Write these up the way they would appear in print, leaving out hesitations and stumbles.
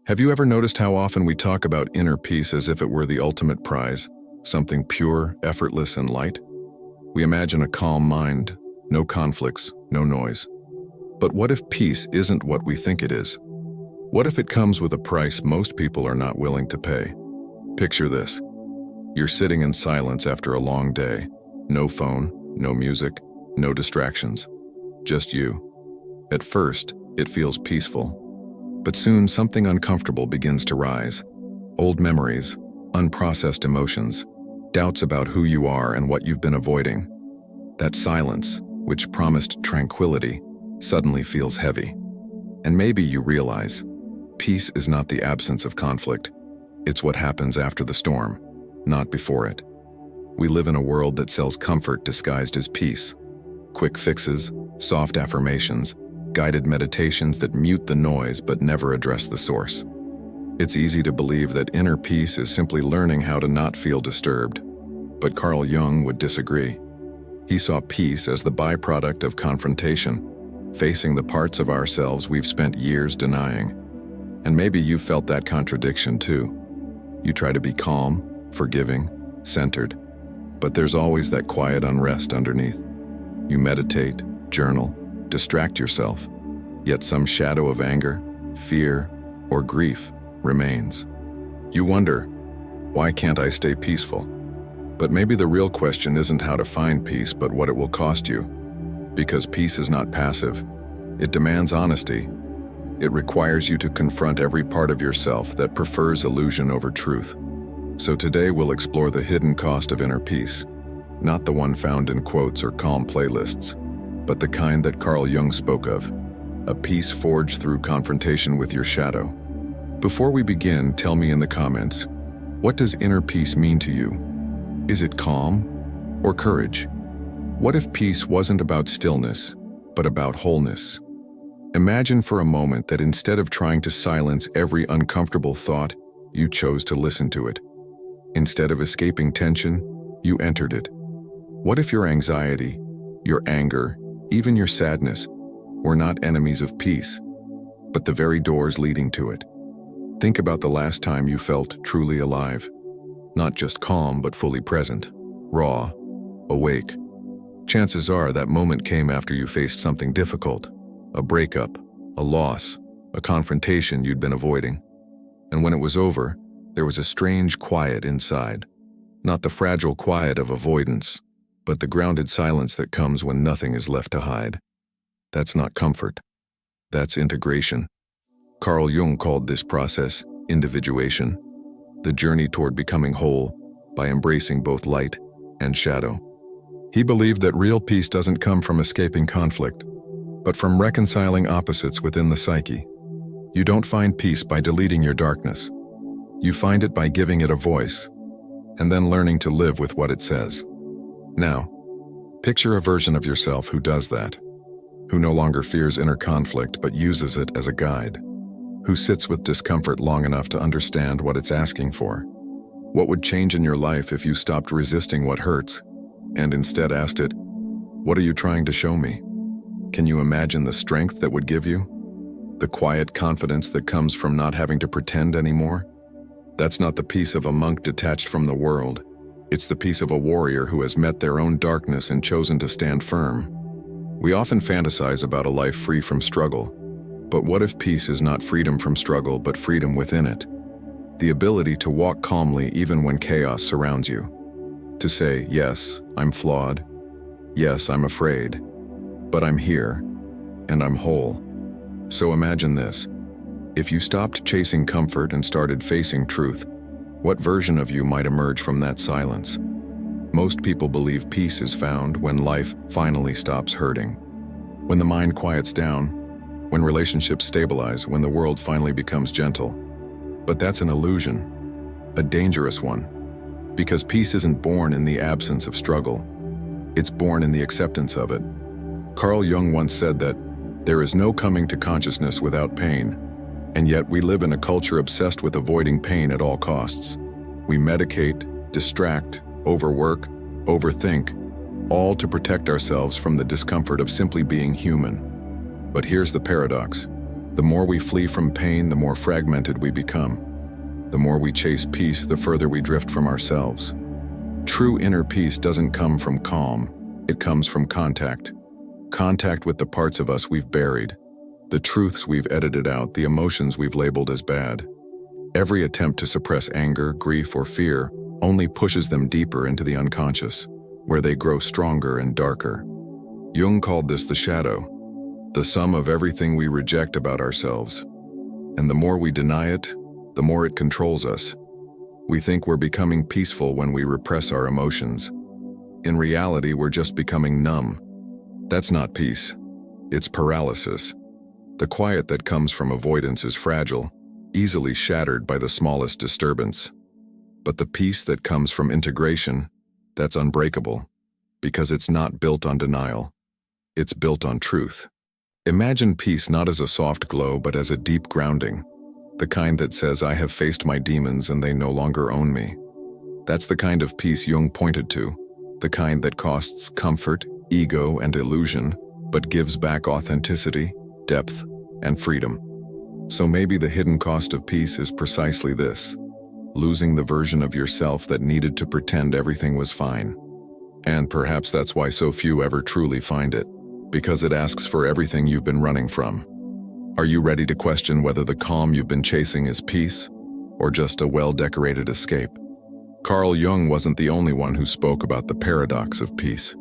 Have you ever noticed how often we talk about inner peace as if it were the ultimate prize, something pure, effortless, and light? We imagine a calm mind, no conflicts, no noise. But what if peace isn't what we think it is? What if it comes with a price most people are not willing to pay? Picture this. You're sitting in silence after a long day. No phone, no music, no distractions. Just you. At first, it feels peaceful. But soon something uncomfortable begins to rise. Old memories, unprocessed emotions, doubts about who you are and what you've been avoiding. That silence, which promised tranquility, suddenly feels heavy. And maybe you realize, peace is not the absence of conflict. It's what happens after the storm, not before it. We live in a world that sells comfort disguised as peace. Quick fixes, soft affirmations, guided meditations that mute the noise but never address the source. It's easy to believe that inner peace is simply learning how to not feel disturbed. But Carl Jung would disagree. He saw peace as the byproduct of confrontation, facing the parts of ourselves we've spent years denying. And maybe you felt that contradiction too. You try to be calm, forgiving, centered, but there's always that quiet unrest underneath. You meditate, journal, distract yourself, yet some shadow of anger, fear, or grief remains. You wonder, why can't I stay peaceful? But maybe the real question isn't how to find peace, but what it will cost you. Because peace is not passive. It demands honesty. It requires you to confront every part of yourself that prefers illusion over truth. So today we'll explore the hidden cost of inner peace, not the one found in quotes or calm playlists, but the kind that Carl Jung spoke of, a peace forged through confrontation with your shadow. Before we begin, tell me in the comments, what does inner peace mean to you? Is it calm or courage? What if peace wasn't about stillness, but about wholeness? Imagine for a moment that instead of trying to silence every uncomfortable thought, you chose to listen to it. Instead of escaping tension, you entered it. What if your anxiety, your anger, even your sadness were not enemies of peace, but the very doors leading to it? Think about the last time you felt truly alive. Not just calm, but fully present, raw, awake. Chances are that moment came after you faced something difficult, a breakup, a loss, a confrontation you'd been avoiding. And when it was over, there was a strange quiet inside. Not the fragile quiet of avoidance, but the grounded silence that comes when nothing is left to hide. That's not comfort. That's integration. Carl Jung called this process individuation, the journey toward becoming whole by embracing both light and shadow. He believed that real peace doesn't come from escaping conflict, but from reconciling opposites within the psyche. You don't find peace by deleting your darkness. You find it by giving it a voice, and then learning to live with what it says. Now, picture a version of yourself who does that, who no longer fears inner conflict but uses it as a guide, who sits with discomfort long enough to understand what it's asking for. What would change in your life if you stopped resisting what hurts and instead asked it, "What are you trying to show me?" Can you imagine the strength that would give you? The quiet confidence that comes from not having to pretend anymore? That's not the peace of a monk detached from the world. It's the peace of a warrior who has met their own darkness and chosen to stand firm. We often fantasize about a life free from struggle. But what if peace is not freedom from struggle, but freedom within it? The ability to walk calmly even when chaos surrounds you. To say, yes, I'm flawed. Yes, I'm afraid. But I'm here, and I'm whole. So imagine this. If you stopped chasing comfort and started facing truth, what version of you might emerge from that silence? Most people believe peace is found when life finally stops hurting. When the mind quiets down, when relationships stabilize, when the world finally becomes gentle. But that's an illusion, a dangerous one, because peace isn't born in the absence of struggle. It's born in the acceptance of it. Carl Jung once said that there is no coming to consciousness without pain, and yet we live in a culture obsessed with avoiding pain at all costs. We medicate, distract, overwork, overthink, all to protect ourselves from the discomfort of simply being human. But here's the paradox. The more we flee from pain, the more fragmented we become. The more we chase peace, the further we drift from ourselves. True inner peace doesn't come from calm, it comes from contact. Contact with the parts of us we've buried, the truths we've edited out, the emotions we've labeled as bad. Every attempt to suppress anger, grief, or fear only pushes them deeper into the unconscious, where they grow stronger and darker. Jung called this the shadow, the sum of everything we reject about ourselves. And the more we deny it, the more it controls us. We think we're becoming peaceful when we repress our emotions. In reality, we're just becoming numb. That's not peace. It's paralysis. The quiet that comes from avoidance is fragile, easily shattered by the smallest disturbance. But the peace that comes from integration, that's unbreakable, because it's not built on denial. It's built on truth. Imagine peace not as a soft glow, but as a deep grounding, the kind that says, I have faced my demons and they no longer own me. That's the kind of peace Jung pointed to, the kind that costs comfort, ego, and illusion, but gives back authenticity, depth, and freedom. So maybe the hidden cost of peace is precisely this: losing the version of yourself that needed to pretend everything was fine. And perhaps that's why so few ever truly find it, because it asks for everything you've been running from. Are you ready to question whether the calm you've been chasing is peace, or just a well-decorated escape? Carl Jung wasn't the only one who spoke about the paradox of peace.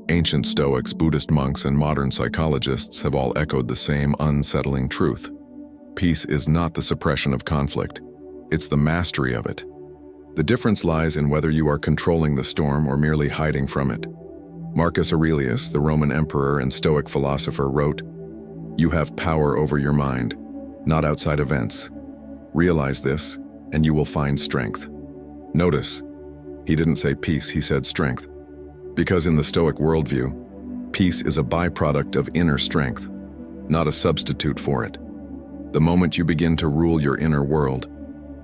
Ancient Stoics, Buddhist monks, and modern psychologists have all echoed the same unsettling truth. Peace is not the suppression of conflict, it's the mastery of it. The difference lies in whether you are controlling the storm or merely hiding from it. Marcus Aurelius, the Roman emperor and Stoic philosopher, wrote, "You have power over your mind, not outside events. Realize this, and you will find strength." Notice, he didn't say peace, he said strength. Because in the Stoic worldview, peace is a byproduct of inner strength, not a substitute for it. The moment you begin to rule your inner world,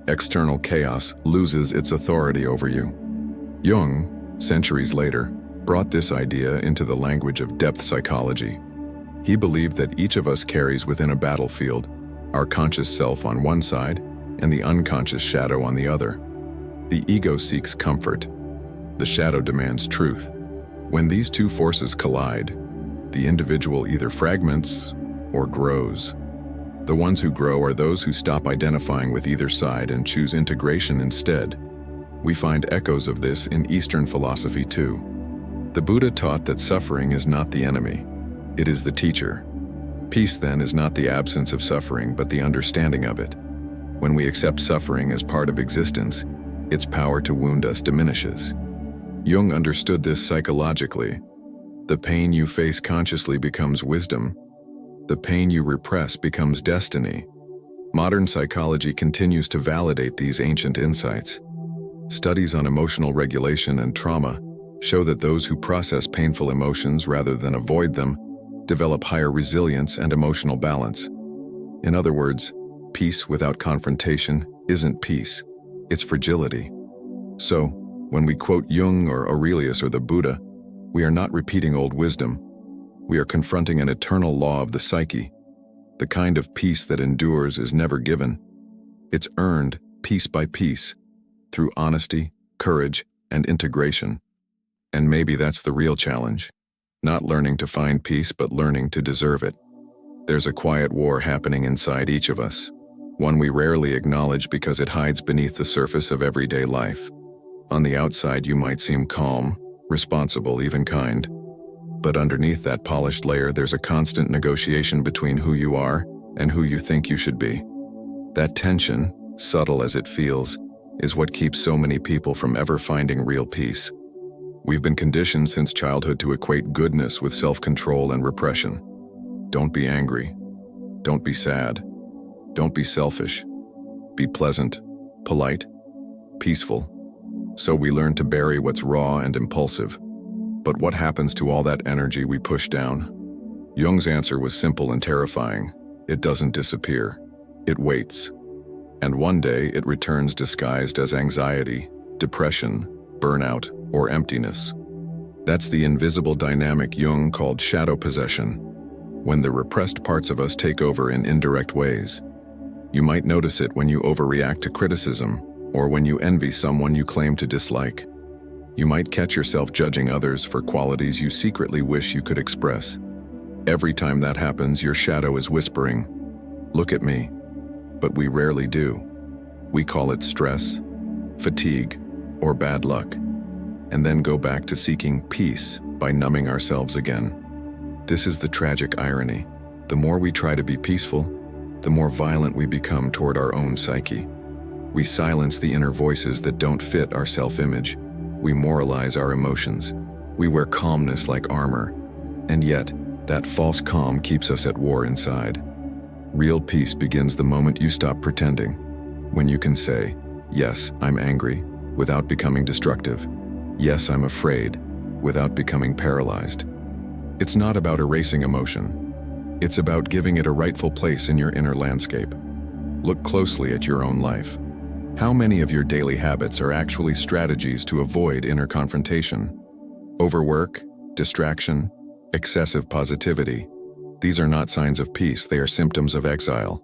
external chaos loses its authority over you. Jung, centuries later, brought this idea into the language of depth psychology. He believed that each of us carries within a battlefield our conscious self on one side and the unconscious shadow on the other. The ego seeks comfort. The shadow demands truth. When these two forces collide, the individual either fragments or grows. The ones who grow are those who stop identifying with either side and choose integration instead. We find echoes of this in Eastern philosophy too. The Buddha taught that suffering is not the enemy, it is the teacher. Peace, then, is not the absence of suffering, but the understanding of it. When we accept suffering as part of existence, its power to wound us diminishes. Jung understood this psychologically. The pain you face consciously becomes wisdom. The pain you repress becomes destiny. Modern psychology continues to validate these ancient insights. Studies on emotional regulation and trauma show that those who process painful emotions rather than avoid them develop higher resilience and emotional balance. In other words, peace without confrontation isn't peace, it's fragility. So, when we quote Jung or Aurelius or the Buddha, we are not repeating old wisdom. We are confronting an eternal law of the psyche. The kind of peace that endures is never given. It's earned piece by piece, through honesty, courage, and integration. And maybe that's the real challenge. Not learning to find peace, but learning to deserve it. There's a quiet war happening inside each of us, one we rarely acknowledge because it hides beneath the surface of everyday life. On the outside, you might seem calm, responsible, even kind. But underneath that polished layer, there's a constant negotiation between who you are and who you think you should be. That tension, subtle as it feels, is what keeps so many people from ever finding real peace. We've been conditioned since childhood to equate goodness with self-control and repression. Don't be angry. Don't be sad. Don't be selfish. Be pleasant, polite, peaceful. So we learn to bury what's raw and impulsive. But what happens to all that energy we push down? Jung's answer was simple and terrifying. It doesn't disappear. It waits. And one day it returns disguised as anxiety, depression, burnout, or emptiness. That's the invisible dynamic Jung called shadow possession. when the repressed parts of us take over in indirect ways. You might notice it when you overreact to criticism, or when you envy someone you claim to dislike. You might catch yourself judging others for qualities you secretly wish you could express. Every time that happens, your shadow is whispering, "Look at me." But we rarely do. We call it stress, fatigue, or bad luck, and then go back to seeking peace by numbing ourselves again. This is the tragic irony. The more we try to be peaceful, the more violent we become toward our own psyche. We silence the inner voices that don't fit our self-image. We moralize our emotions. We wear calmness like armor. And yet, that false calm keeps us at war inside. Real peace begins the moment you stop pretending. When you can say, "Yes, I'm angry," without becoming destructive. "Yes, I'm afraid," without becoming paralyzed. It's not about erasing emotion. It's about giving it a rightful place in your inner landscape. Look closely at your own life. How many of your daily habits are actually strategies to avoid inner confrontation? Overwork, distraction, excessive positivity. These are not signs of peace, they are symptoms of exile.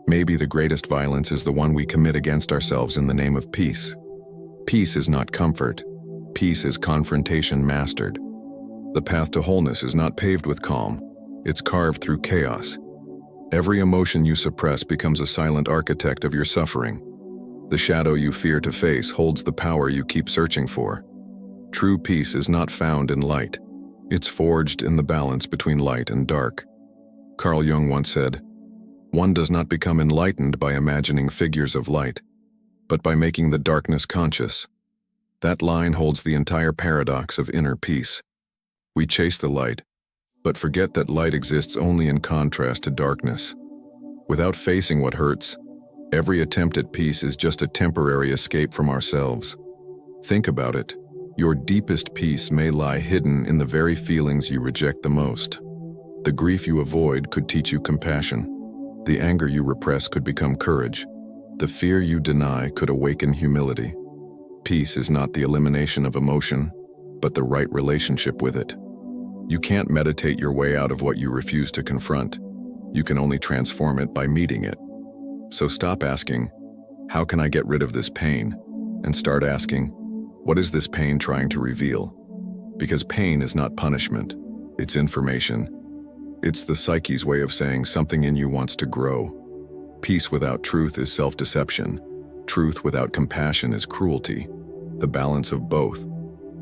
Maybe the greatest violence is the one we commit against ourselves in the name of peace. Peace is not comfort. Peace is confrontation mastered. The path to wholeness is not paved with calm. It's carved through chaos. Every emotion you suppress becomes a silent architect of your suffering. The shadow you fear to face holds the power you keep searching for. True peace is not found in light. It's forged in the balance between light and dark. Carl Jung once said, "One does not become enlightened by imagining figures of light, but by making the darkness conscious." That line holds the entire paradox of inner peace. We chase the light, but forget that light exists only in contrast to darkness. Without facing what hurts, every attempt at peace is just a temporary escape from ourselves. Think about it. Your deepest peace may lie hidden in the very feelings you reject the most. The grief you avoid could teach you compassion. The anger you repress could become courage. The fear you deny could awaken humility. Peace is not the elimination of emotion, but the right relationship with it. You can't meditate your way out of what you refuse to confront. You can only transform it by meeting it. So stop asking, "How can I get rid of this pain?" and start asking, "What is this pain trying to reveal?" Because pain is not punishment, it's information. It's the psyche's way of saying something in you wants to grow. Peace without truth is self-deception. Truth without compassion is cruelty. The balance of both,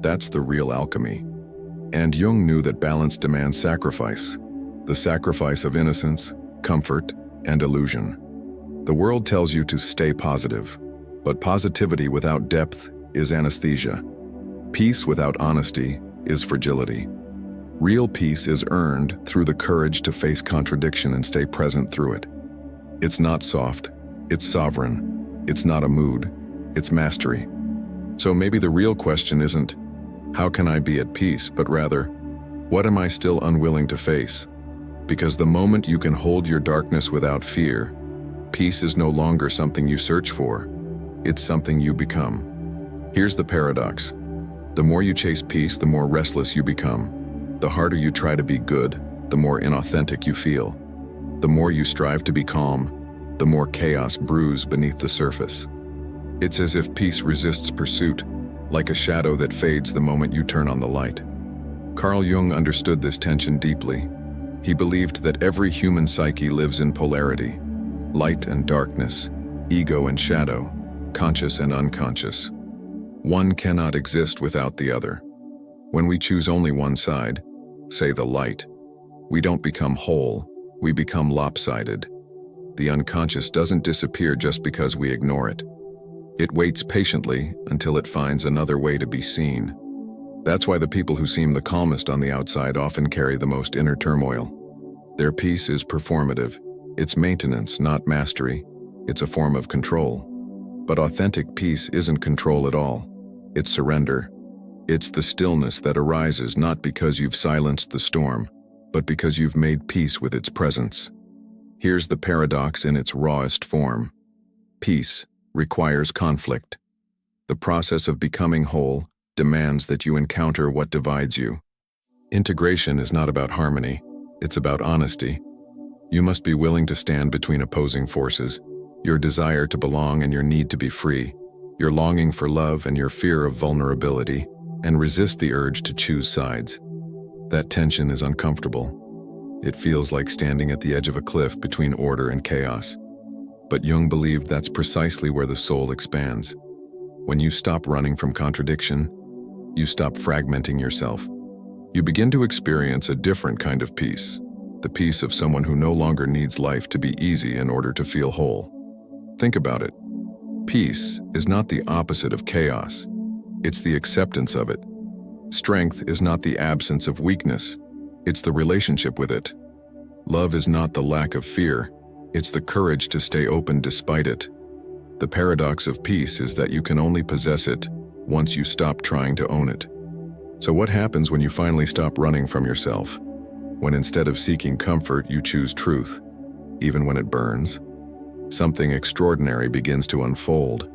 that's the real alchemy. And Jung knew that balance demands sacrifice. The sacrifice of innocence, comfort, and illusion. The world tells you to stay positive, but positivity without depth is anesthesia. Peace without honesty is fragility. Real peace is earned through the courage to face contradiction and stay present through it. It's not soft, it's sovereign. It's not a mood, it's mastery. So maybe the real question isn't, "How can I be at peace?" but rather, "What am I still unwilling to face?" Because the moment you can hold your darkness without fear, peace is no longer something you search for, it's something you become. Here's the paradox. The more you chase peace, the more restless you become. The harder you try to be good, the more inauthentic you feel. The more you strive to be calm, the more chaos brews beneath the surface. It's as if peace resists pursuit, like a shadow that fades the moment you turn on the light. Carl Jung understood this tension deeply. He believed that every human psyche lives in polarity, light and darkness, ego and shadow, conscious and unconscious. One cannot exist without the other. When we choose only one side, say the light, we don't become whole, we become lopsided. The unconscious doesn't disappear just because we ignore it. It waits patiently until it finds another way to be seen. That's why the people who seem the calmest on the outside often carry the most inner turmoil. Their peace is performative. It's maintenance, not mastery. It's a form of control. But authentic peace isn't control at all. It's surrender. It's the stillness that arises not because you've silenced the storm, but because you've made peace with its presence. Here's the paradox in its rawest form. Peace requires conflict. The process of becoming whole demands that you encounter what divides you. Integration is not about harmony, It's about honesty. You must be willing to stand between opposing forces, your desire to belong and your need to be free, your longing for love and your fear of vulnerability, and resist the urge to choose sides. That tension is uncomfortable. It feels like standing at the edge of a cliff between order and chaos. But Jung believed that's precisely where the soul expands. When you stop running from contradiction, you stop fragmenting yourself. You begin to experience a different kind of peace, the peace of someone who no longer needs life to be easy in order to feel whole. Think about it. Peace is not the opposite of chaos. It's the acceptance of it. Strength is not the absence of weakness. It's the relationship with it. Love is not the lack of fear. It's the courage to stay open despite it. The paradox of peace is that you can only possess it once you stop trying to own it. So what happens when you finally stop running from yourself? When instead of seeking comfort, you choose truth, even when it burns? Something extraordinary begins to unfold.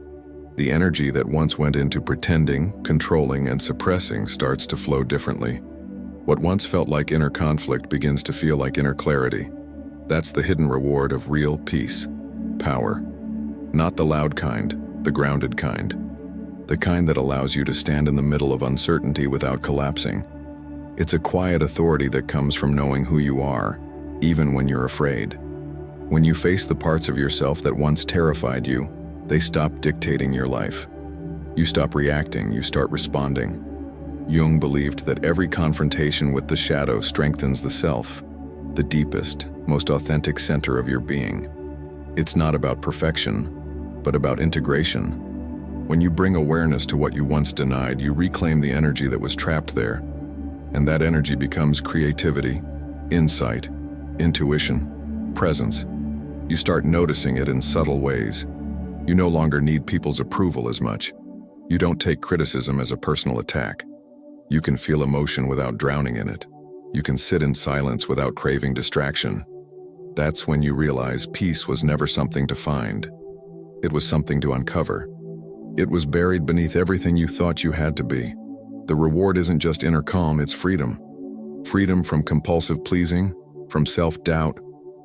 The energy that once went into pretending, controlling, and suppressing starts to flow differently. What once felt like inner conflict begins to feel like inner clarity. That's the hidden reward of real peace, power. Not the loud kind, the grounded kind. The kind that allows you to stand in the middle of uncertainty without collapsing. It's a quiet authority that comes from knowing who you are, even when you're afraid. When you face the parts of yourself that once terrified you, they stop dictating your life. You stop reacting, you start responding. Jung believed that every confrontation with the shadow strengthens the self, the deepest, most authentic center of your being. It's not about perfection, but about integration. When you bring awareness to what you once denied, you reclaim the energy that was trapped there. And that energy becomes creativity, insight, intuition, presence. You start noticing it in subtle ways. You no longer need people's approval as much. You don't take criticism as a personal attack. You can feel emotion without drowning in it. You can sit in silence without craving distraction. That's when you realize peace was never something to find. It was something to uncover. It was buried beneath everything you thought you had to be. The reward isn't just inner calm, it's freedom. Freedom from compulsive pleasing, from self-doubt,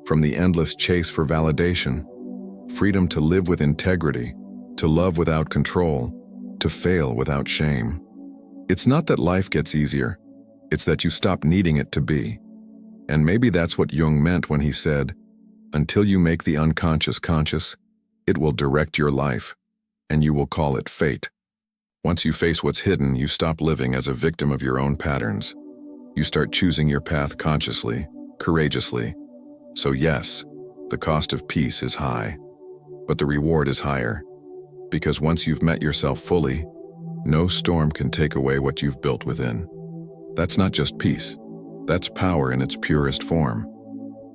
from the endless chase for validation. Freedom to live with integrity, to love without control, to fail without shame. It's not that life gets easier, it's that you stop needing it to be. And maybe that's what Jung meant when he said, "Until you make the unconscious conscious, it will direct your life, and you will call it fate." Once you face what's hidden, you stop living as a victim of your own patterns. You start choosing your path consciously, courageously. So yes, the cost of peace is high, but the reward is higher. Because once you've met yourself fully, no storm can take away what you've built within. That's not just peace, that's power in its purest form.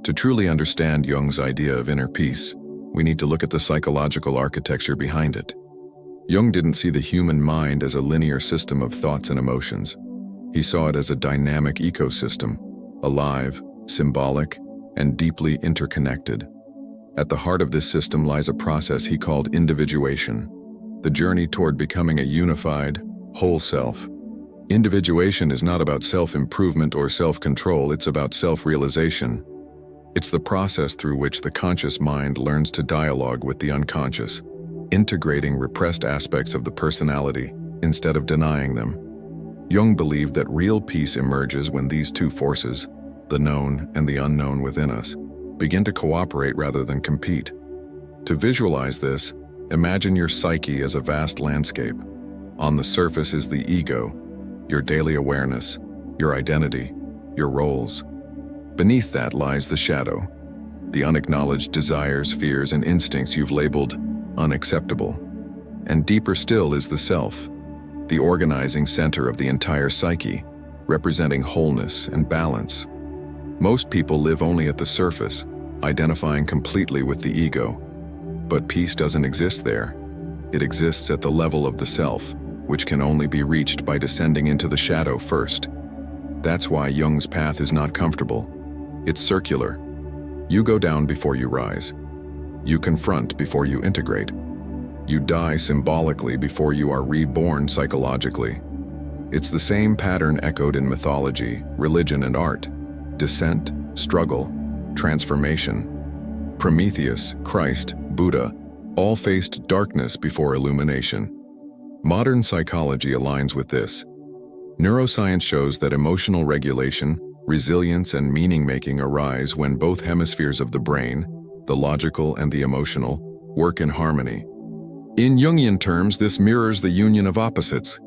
To truly understand Jung's idea of inner peace, we need to look at the psychological architecture behind it. Jung didn't see the human mind as a linear system of thoughts and emotions. He saw it as a dynamic ecosystem, alive, symbolic, and deeply interconnected. At the heart of this system lies a process he called individuation, the journey toward becoming a unified, whole self. Individuation is not about self-improvement or self-control, it's about self-realization. It's the process through which the conscious mind learns to dialogue with the unconscious, integrating repressed aspects of the personality instead of denying them. Jung believed that real peace emerges when these two forces, the known and the unknown within us, begin to cooperate rather than compete. To visualize this, imagine your psyche as a vast landscape. On the surface is the ego, your daily awareness, your identity, your roles. Beneath that lies the shadow, the unacknowledged desires, fears, and instincts you've labeled unacceptable. And deeper still is the self, the organizing center of the entire psyche, representing wholeness and balance. Most people live only at the surface, identifying completely with the ego. But peace doesn't exist there. It exists at the level of the self, which can only be reached by descending into the shadow first. That's why Jung's path is not comfortable. It's circular. You go down before you rise. You confront before you integrate. You die symbolically before you are reborn psychologically. It's the same pattern echoed in mythology, religion, and art. Descent, struggle, transformation. Prometheus, Christ, Buddha, all faced darkness before illumination. Modern psychology aligns with this. Neuroscience shows that emotional regulation, resilience, and meaning-making arise when both hemispheres of the brain, the logical and the emotional, work in harmony. In Jungian terms, this mirrors the union of opposites: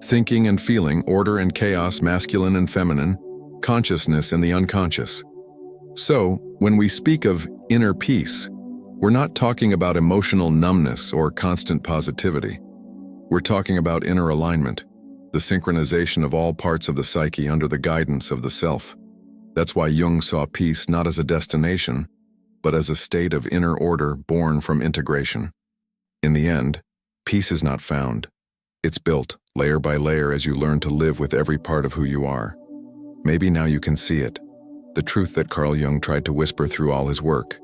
thinking and feeling, order and chaos, masculine and feminine, consciousness and the unconscious. So, when we speak of inner peace, we're not talking about emotional numbness or constant positivity. We're talking about inner alignment, the synchronization of all parts of the psyche under the guidance of the self. That's why Jung saw peace not as a destination, but as a state of inner order born from integration. In the end, peace is not found. It's built, layer by layer, as you learn to live with every part of who you are. Maybe now you can see it, the truth that Carl Jung tried to whisper through all his work.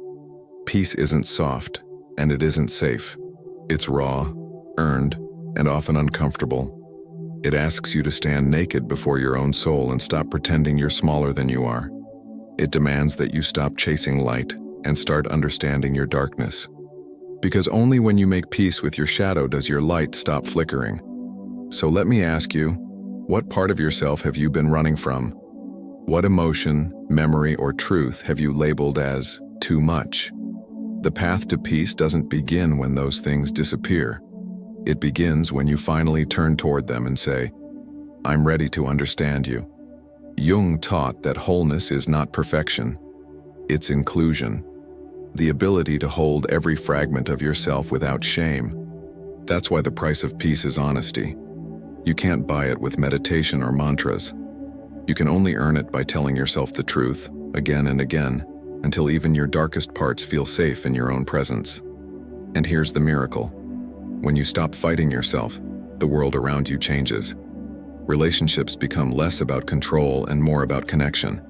Peace isn't soft, and it isn't safe. It's raw, earned, and often uncomfortable. It asks you to stand naked before your own soul and stop pretending you're smaller than you are. It demands that you stop chasing light and start understanding your darkness. Because only when you make peace with your shadow does your light stop flickering. So let me ask you, what part of yourself have you been running from? What emotion, memory, or truth have you labeled as too much? The path to peace doesn't begin when those things disappear. It begins when you finally turn toward them and say, "I'm ready to understand you." Jung taught that wholeness is not perfection. It's inclusion. The ability to hold every fragment of yourself without shame. That's why the price of peace is honesty. You can't buy it with meditation or mantras. You can only earn it by telling yourself the truth, again and again, until even your darkest parts feel safe in your own presence. And here's the miracle. When you stop fighting yourself, the world around you changes. Relationships become less about control and more about connection.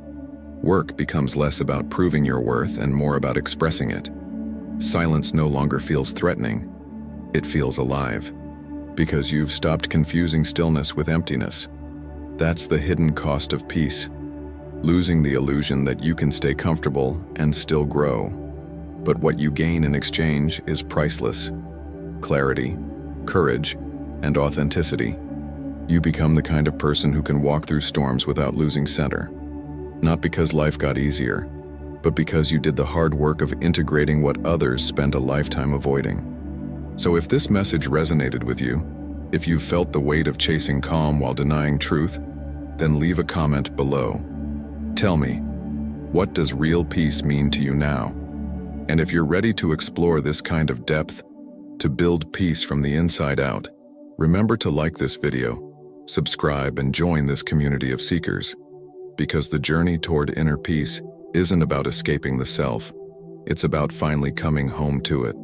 Work becomes less about proving your worth and more about expressing it. Silence no longer feels threatening. It feels alive. Because you've stopped confusing stillness with emptiness. That's the hidden cost of peace. Losing the illusion that you can stay comfortable and still grow. But what you gain in exchange is priceless. Clarity, courage, and authenticity. You become the kind of person who can walk through storms without losing center. Not because life got easier, but because you did the hard work of integrating what others spend a lifetime avoiding. So if this message resonated with you, if you've felt the weight of chasing calm while denying truth, then leave a comment below. Tell me, what does real peace mean to you now? And if you're ready to explore this kind of depth, to build peace from the inside out, remember to like this video, subscribe, and join this community of seekers. Because the journey toward inner peace isn't about escaping the self, it's about finally coming home to it.